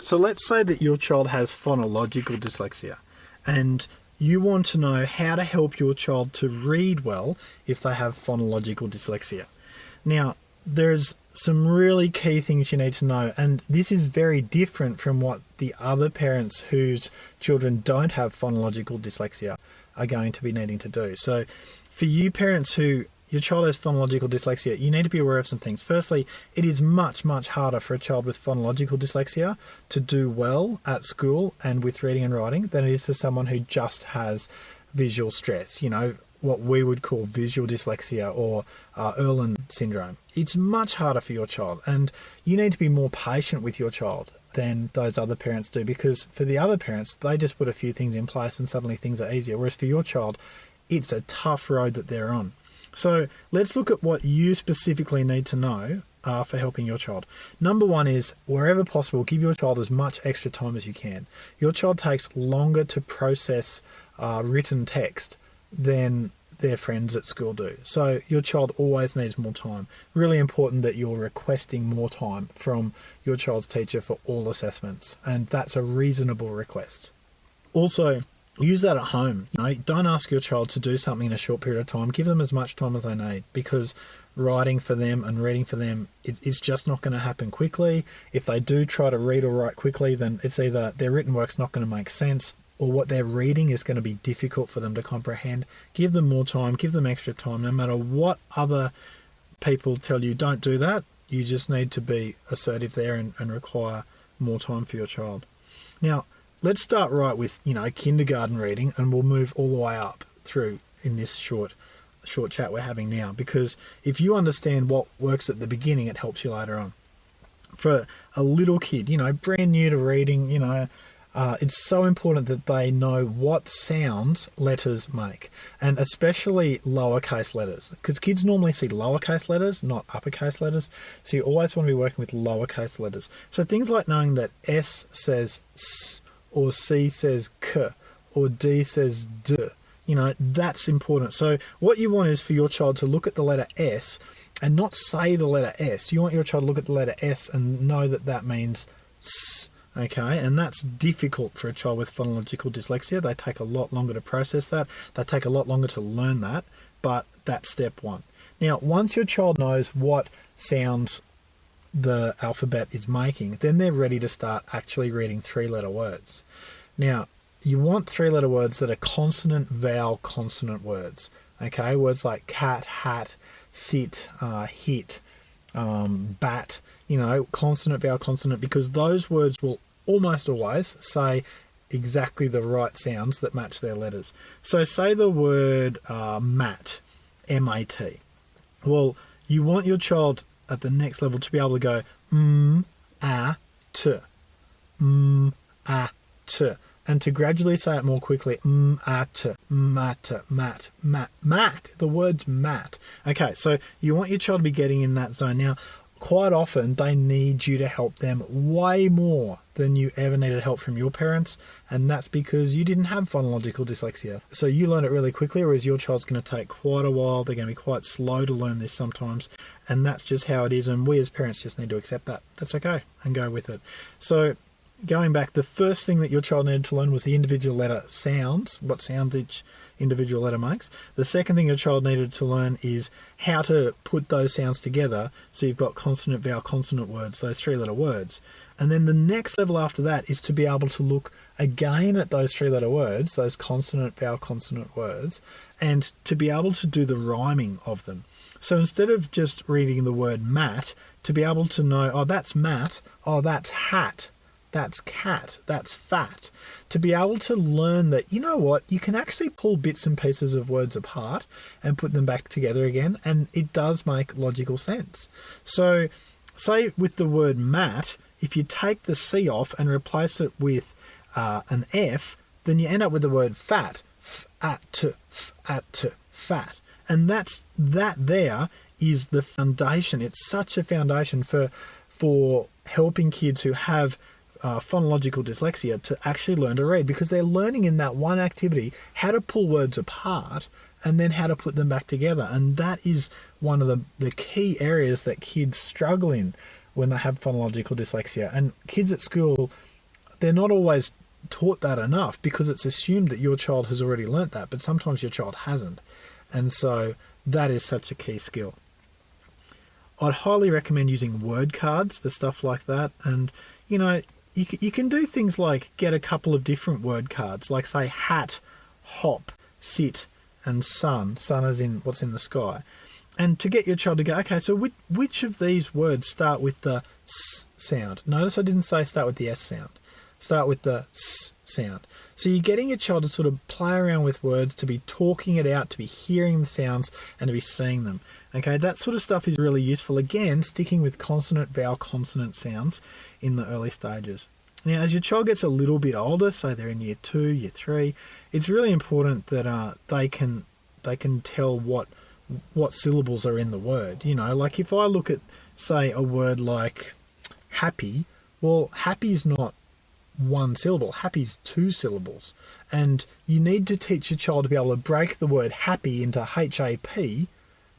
So let's say that your child has phonological dyslexia and you want to know how to help your child to read well if they have phonological dyslexia. Now, there's some really key things you need to know, and this is very different from what the other parents whose children don't have phonological dyslexia are going to be needing to do. So for you parents who your child has phonological dyslexia, you need to be aware of some things. Firstly, it is much, much harder for a child with phonological dyslexia to do well at school and with reading and writing than it is for someone who just has visual stress, what we would call visual dyslexia or Erlen syndrome. It's much harder for your child, and you need to be more patient with your child than those other parents do, because for the other parents, they just put a few things in place and suddenly things are easier, whereas for your child, it's a tough road that they're on. So let's look at what you specifically need to know for helping your child. Number one is, wherever possible, give your child as much extra time as you can. Your child takes longer to process written text than their friends at school do. So your child always needs more time. Really important that you're requesting more time from your child's teacher for all assessments, and that's a reasonable request. Also, use that at home. Don't ask your child to do something in a short period of time. Give them as much time as they need, because writing for them and reading for them, it's just not going to happen quickly. If they do try to read or write quickly, then it's either their written work's not going to make sense, or what they're reading is going to be difficult for them to comprehend. Give them more time, give them extra time. No matter what other people tell you, don't do that. You just need to be assertive there and require more time for your child. Now, let's start right with, kindergarten reading, and we'll move all the way up through in this short chat we're having now, because if you understand what works at the beginning, it helps you later on. For a little kid, brand new to reading, it's so important that they know what sounds letters make, and especially lowercase letters, because kids normally see lowercase letters, not uppercase letters. So you always want to be working with lowercase letters. So things like knowing that S says S, or C says K, or D says D, that's important. So what you want is for your child to look at the letter S and not say the letter S. You want your child to look at the letter S and know that that means S. Okay, and that's difficult for a child with phonological dyslexia. They take a lot longer to process that. They take a lot longer to learn that, but that's step one. Now, once your child knows what sounds the alphabet is making, then they're ready to start actually reading three-letter words. Now, you want three-letter words that are consonant, vowel, consonant words. Okay, words like cat, hat, sit, hit, bat, consonant, vowel, consonant, because those words will almost always say exactly the right sounds that match their letters. So say the word mat, M-A-T. Well, you want your child at the next level to be able to go a-t, a-t, and to gradually say it more quickly, at, mat, mat, mat, mat. The word's mat. Okay, so you want your child to be getting in that zone. Now, quite often they need you to help them way more than you ever needed help from your parents, and that's because you didn't have phonological dyslexia. So you learn it really quickly, whereas your child's going to take quite a while. They're going to be quite slow to learn this sometimes, and that's just how it is, and we as parents just need to accept that. That's okay, and go with it. So going back, the first thing that your child needed to learn was the individual letter sounds, what sounds each individual letter makes. The second thing your child needed to learn is how to put those sounds together so you've got consonant, vowel, consonant words, those three-letter words. And then the next level after that is to be able to look again at those three-letter words, those consonant, vowel, consonant words, and to be able to do the rhyming of them. So instead of just reading the word mat, to be able to know, oh, that's mat, oh, that's hat, that's cat, that's fat. To be able to learn that, you can actually pull bits and pieces of words apart and put them back together again, and it does make logical sense. So say with the word mat, if you take the C off and replace it with an F, then you end up with the word fat, f-at-t, fat. And that there is the foundation. It's such a foundation for helping kids who have phonological dyslexia to actually learn to read, because they're learning in that one activity how to pull words apart and then how to put them back together. And that is one of the key areas that kids struggle in when they have phonological dyslexia. And kids at school they're not always taught that enough because it's assumed that your child has already learnt that, but sometimes your child hasn't. And so that is such a key skill. I'd highly recommend using word cards for stuff like that. And, you know, you can do things like get a couple of different word cards, like say hat, hop, sit, and sun. Sun as in what's in the sky. And to get your child to go, okay, so which of these words start with the S sound? Notice I didn't say start with the S sound. Start with the S sound. So you're getting your child to sort of play around with words, to be talking it out, to be hearing the sounds, and to be seeing them. Okay, that sort of stuff is really useful. Again, sticking with consonant, vowel, consonant sounds in the early stages. Now, as your child gets a little bit older, say they're in year 2, year 3, it's really important that they can tell what syllables are in the word. You know, like if I look at, say, a word like happy, well, happy is not one syllable. Happy is 2 syllables. And you need to teach your child to be able to break the word happy into H-A-P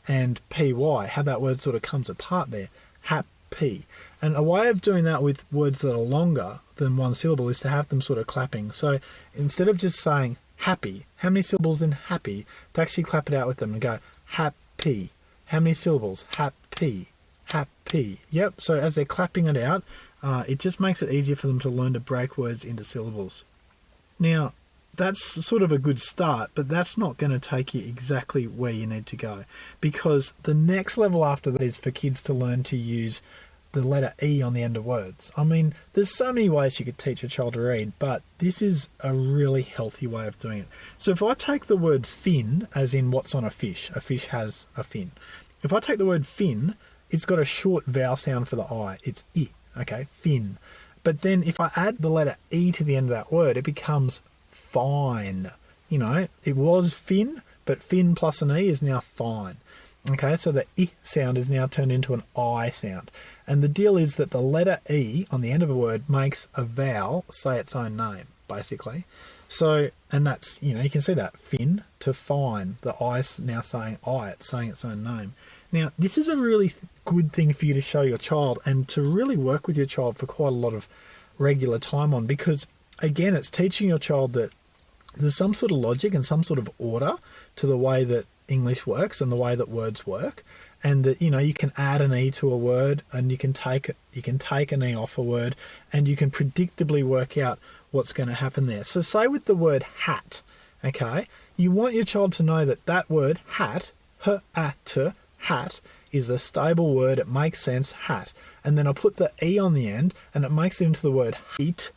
and P-Y, how that word sort of comes apart there. Happy. And a way of doing that with words that are longer than 1 syllable is to have them sort of clapping. So instead of just saying happy, how many syllables in happy, to actually clap it out with them and go happy. How many syllables? Happy. Happy. Yep. So as they're clapping it out, it just makes it easier for them to learn to break words into syllables. Now, that's sort of a good start, but that's not going to take you exactly where you need to go, because the next level after that is for kids to learn to use the letter E on the end of words. I mean, there's so many ways you could teach a child to read, but this is a really healthy way of doing it. So if I take the word fin, as in what's on a fish has a fin. If I take the word fin, it's got a short vowel sound for the I. It's I, okay, fin. But then if I add the letter E to the end of that word, it becomes fine. You know, it was fin, but fin plus an E is now fine. Okay, so the I sound is now turned into an I sound. And the deal is that the letter E on the end of a word makes a vowel say its own name, basically. So, and that's, you know, you can see that, fin to fine. The I's now saying I, it's saying its own name. Now, this is a really good thing for you to show your child and to really work with your child for quite a lot of regular time on, because, again, it's teaching your child that there's some sort of logic and some sort of order to the way that English works and the way that words work, and that, you know, you can add an E to a word and you can take an E off a word, and you can predictably work out what's going to happen there. So say with the word hat, okay, you want your child to know that that word hat, H-A-T, hat, is a stable word. It makes sense, hat. And then I put the E on the end and it makes it into the word heat,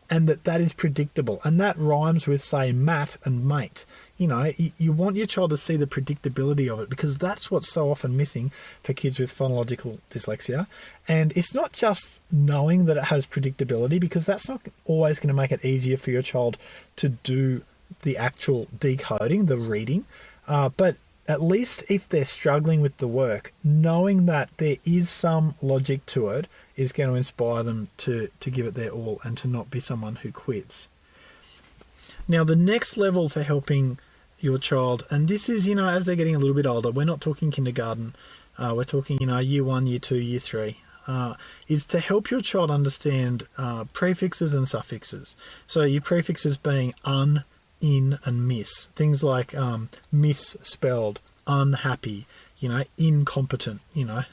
and that is predictable. And that rhymes with, say, mat and mate. You know, you want your child to see the predictability of it, because that's what's so often missing for kids with phonological dyslexia. And it's not just knowing that it has predictability, because that's not always going to make it easier for your child to do the actual decoding, the reading. But at least if they're struggling with the work, knowing that there is some logic to it is going to inspire them to give it their all and to not be someone who quits. Now, the next level for helping your child, and this is, you know, as they're getting a little bit older, we're not talking kindergarten, we're talking, you know, year 1, year 2, year 3, is to help your child understand prefixes and suffixes. So your prefixes being un, in, and miss. Things like misspelled, unhappy, you know, incompetent. You know,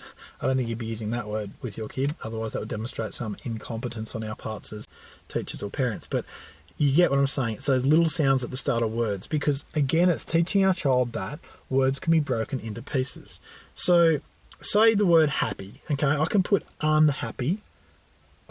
I don't think you'd be using that word with your kid, otherwise that would demonstrate some incompetence on our parts as teachers or parents. But you get what I'm saying. It's those little sounds at the start of words, because, again, it's teaching our child that words can be broken into pieces. So say the word happy, okay, I can put unhappy,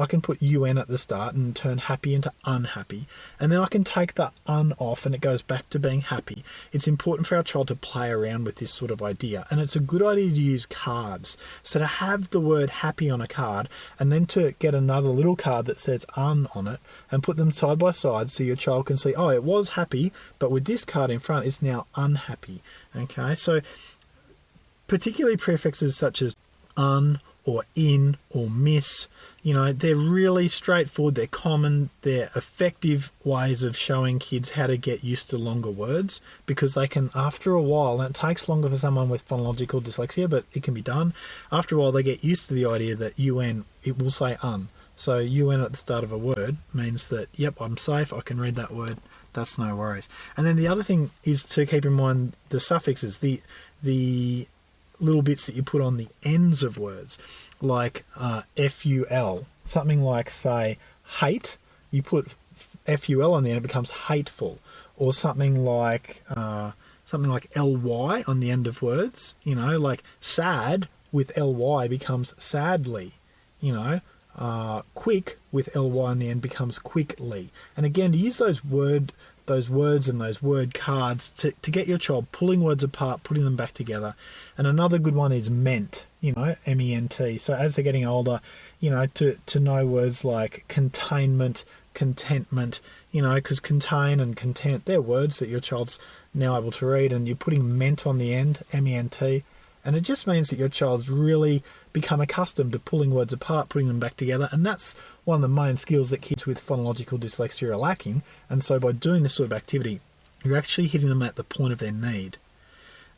I can put un at the start and turn happy into unhappy, and then I can take the un off and it goes back to being happy. It's important for our child to play around with this sort of idea, and it's a good idea to use cards. So to have the word happy on a card, and then to get another little card that says un on it and put them side by side so your child can see, oh, it was happy, but with this card in front it's now unhappy. Okay, so particularly prefixes such as un or in or miss, you know, they're really straightforward, they're common, they're effective ways of showing kids how to get used to longer words, because they can, after a while, and it takes longer for someone with phonological dyslexia, but it can be done, after a while they get used to the idea that un, it will say un. So UN at the start of a word means that, yep, I'm safe, I can read that word, that's no worries. And then the other thing is to keep in mind the suffixes, the little bits that you put on the ends of words, like FUL, something like, say, hate, you put FUL on the end, it becomes hateful, or something like LY on the end of words, like sad with LY becomes sadly, quick with LY on the end becomes quickly. And again, to use those words and those word cards to get your child pulling words apart, putting them back together. And another good one is MENT, MENT. So as they're getting older, to know words like containment, contentment, because contain and content, they're words that your child's now able to read, and you're putting MENT on the end, MENT, and it just means that your child's really become accustomed to pulling words apart, putting them back together, and that's one of the main skills that kids with phonological dyslexia are lacking. And so by doing this sort of activity, you're actually hitting them at the point of their need.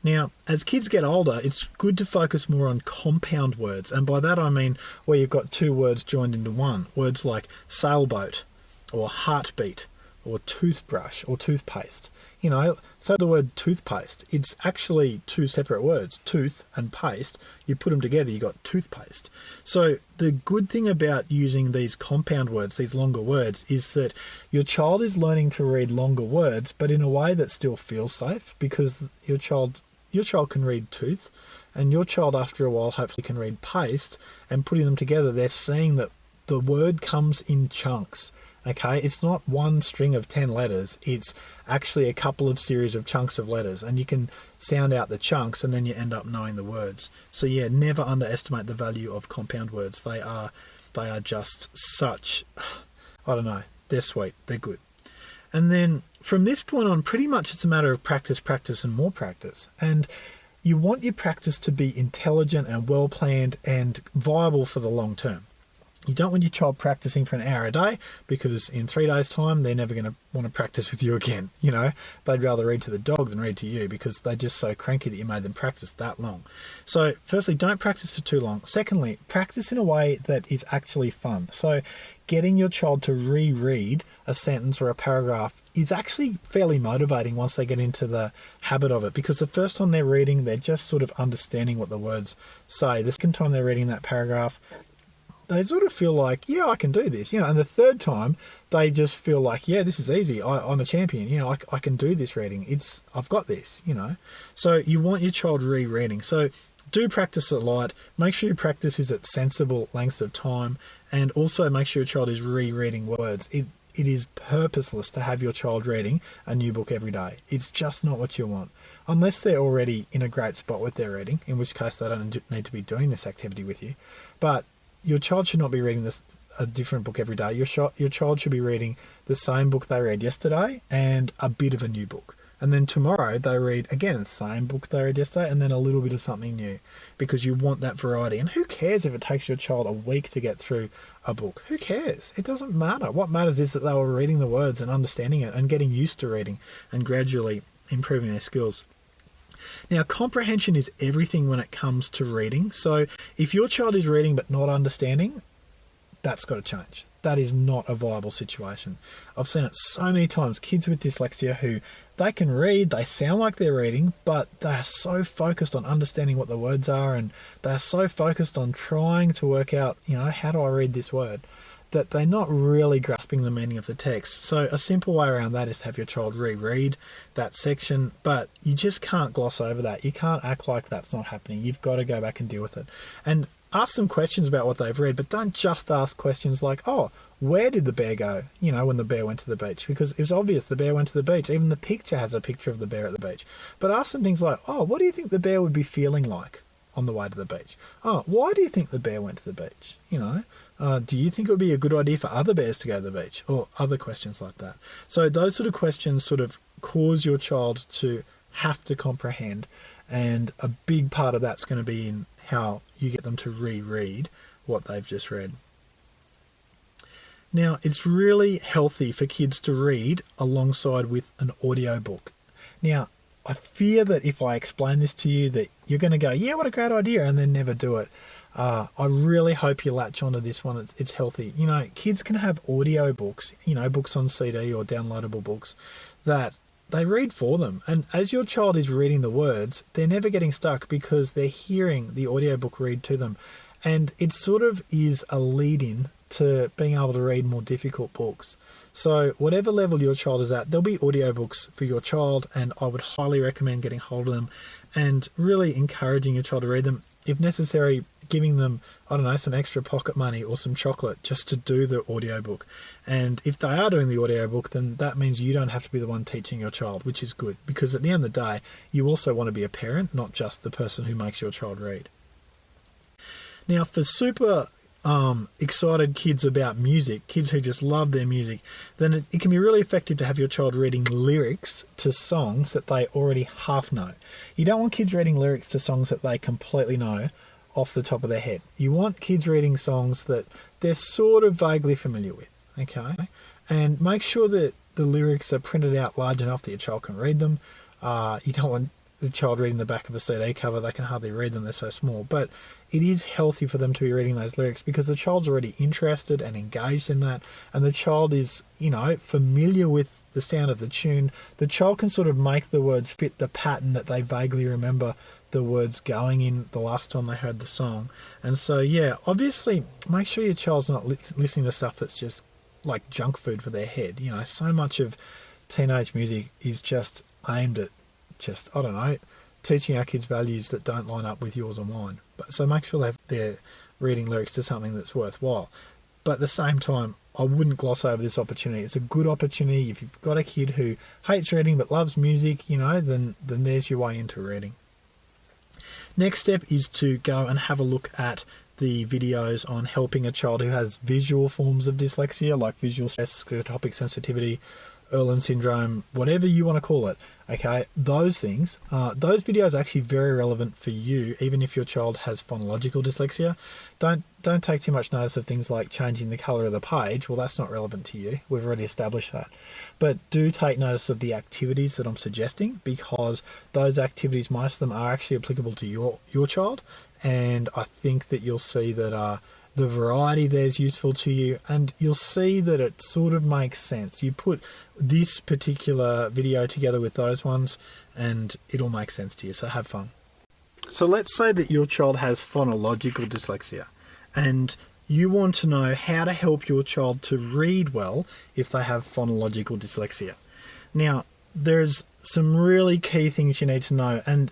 Now, as kids get older, it's good to focus more on compound words, and by that I mean where you've got two words joined into one. Words like sailboat, or heartbeat, or toothbrush, or toothpaste. Say the word toothpaste. It's actually two separate words, tooth and paste. You put them together, you got toothpaste. So the good thing about using these compound words, these longer words, is that your child is learning to read longer words, but in a way that still feels safe, because your child can read tooth, and your child after a while hopefully can read paste, and putting them together, they're seeing that the word comes in chunks. Okay, it's not one string of 10 letters, it's actually a couple of series of chunks of letters, and you can sound out the chunks and then you end up knowing the words. So yeah, never underestimate the value of compound words. They are just such, I don't know, they're sweet, they're good. And then from this point on, pretty much it's a matter of practice, practice, and more practice. And you want your practice to be intelligent and well planned and viable for the long term. You don't want your child practicing for an hour a day, because in 3 days' time, they're never going to want to practice with you again. They'd rather read to the dog than read to you, because they're just so cranky that you made them practice that long. So firstly, don't practice for too long. Secondly, practice in a way that is actually fun. So getting your child to reread a sentence or a paragraph is actually fairly motivating once they get into the habit of it, because the first time they're reading, they're just sort of understanding what the words say. The second time they're reading that paragraph, they sort of feel like, yeah, I can do this, and the third time they just feel like, yeah, this is easy. I'm a champion, I can do this reading. I've got this, So you want your child rereading. So do practice a lot. Make sure your practice is at sensible lengths of time, and also make sure your child is rereading words. It is purposeless to have your child reading a new book every day. It's just not what you want. Unless they're already in a great spot with their reading, in which case they don't need to be doing this activity with you. But your child should not be reading a different book every day. Your child should be reading the same book they read yesterday and a bit of a new book. And then tomorrow they read again the same book they read yesterday and then a little bit of something new, because you want that variety. And who cares if it takes your child a week to get through a book? Who cares? It doesn't matter. What matters is that they were reading the words and understanding it and getting used to reading and gradually improving their skills. Now, comprehension is everything when it comes to reading. So if your child is reading but not understanding, that's got to change. That is not a viable situation. I've seen it so many times. Kids with dyslexia who they can read, they sound like they're reading, but they're so focused on understanding what the words are, and they're so focused on trying to work out, how do I read this word, that they're not really grasping the meaning of the text. So a simple way around that is to have your child reread that section, but you just can't gloss over that. You can't act like that's not happening. You've got to go back and deal with it. And ask them questions about what they've read, but don't just ask questions like, oh, where did the bear go, when the bear went to the beach? Because it was obvious the bear went to the beach. Even the picture has a picture of the bear at the beach. But ask them things like, oh, what do you think the bear would be feeling like on the way to the beach? Oh, why do you think the bear went to the beach? Do you think it would be a good idea for other bears to go to the beach? Or other questions like that. So those sort of questions sort of cause your child to have to comprehend, and a big part of that's going to be in how you get them to reread what they've just read. Now, it's really healthy for kids to read alongside with an audio book. Now, I fear that if I explain this to you that you're going to go, yeah, what a great idea, and then never do it. I really hope you latch onto this one. It's healthy. You know, kids can have audio books, you know, books on CD or downloadable books that they read for them. And as your child is reading the words, they're never getting stuck because they're hearing the audiobook read to them. And it sort of is a lead-in to being able to read more difficult books. So whatever level your child is at, there'll be audiobooks for your child, and I would highly recommend getting hold of them and really encouraging your child to read them. If necessary, giving them, I don't know, some extra pocket money or some chocolate just to do the audiobook. And if they are doing the audiobook, then that means you don't have to be the one teaching your child, which is good, because at the end of the day, you also want to be a parent, not just the person who makes your child read. Now, for super excited kids about music, kids who just love their music, then it can be really effective to have your child reading lyrics to songs that they already half know. You don't want kids reading lyrics to songs that they completely know off the top of their head. You want kids reading songs that they're sort of vaguely familiar with, okay? And make sure that the lyrics are printed out large enough that your child can read them. You don't want the child reading the back of a CD cover. They can hardly read them, they're so small. But it is healthy for them to be reading those lyrics because the child's already interested and engaged in that, and the child is, you know, familiar with the sound of the tune. The child can sort of make the words fit the pattern that they vaguely remember the words going in the last time they heard the song. And so, yeah, obviously make sure your child's not listening to stuff that's just like junk food for their head. You know, so much of teenage music is just aimed at just, I don't know, teaching our kids values that don't line up with yours or mine. But so make sure they're reading lyrics to something that's worthwhile. But at the same time, I wouldn't gloss over this opportunity. It's a good opportunity. If you've got a kid who hates reading but loves music, you know, then there's your way into reading. Next step is to go and have a look at the videos on helping a child who has visual forms of dyslexia, like visual stress, scotopic sensitivity, Erlen syndrome, whatever you want to call it. Okay, those things, those videos are actually very relevant for you, even if your child has phonological dyslexia. Don't take too much notice of things like changing the colour of the page. Well, that's not relevant to you. We've already established that. But do take notice of the activities that I'm suggesting, because those activities, most of them are actually applicable to your child. And I think that you'll see that the variety there is useful to you, and you'll see that it sort of makes sense. You put this particular video together with those ones and it'll make sense to you, so have fun. So let's say that your child has phonological dyslexia and you want to know how to help your child to read well if they have phonological dyslexia. Now, there's some really key things you need to know, and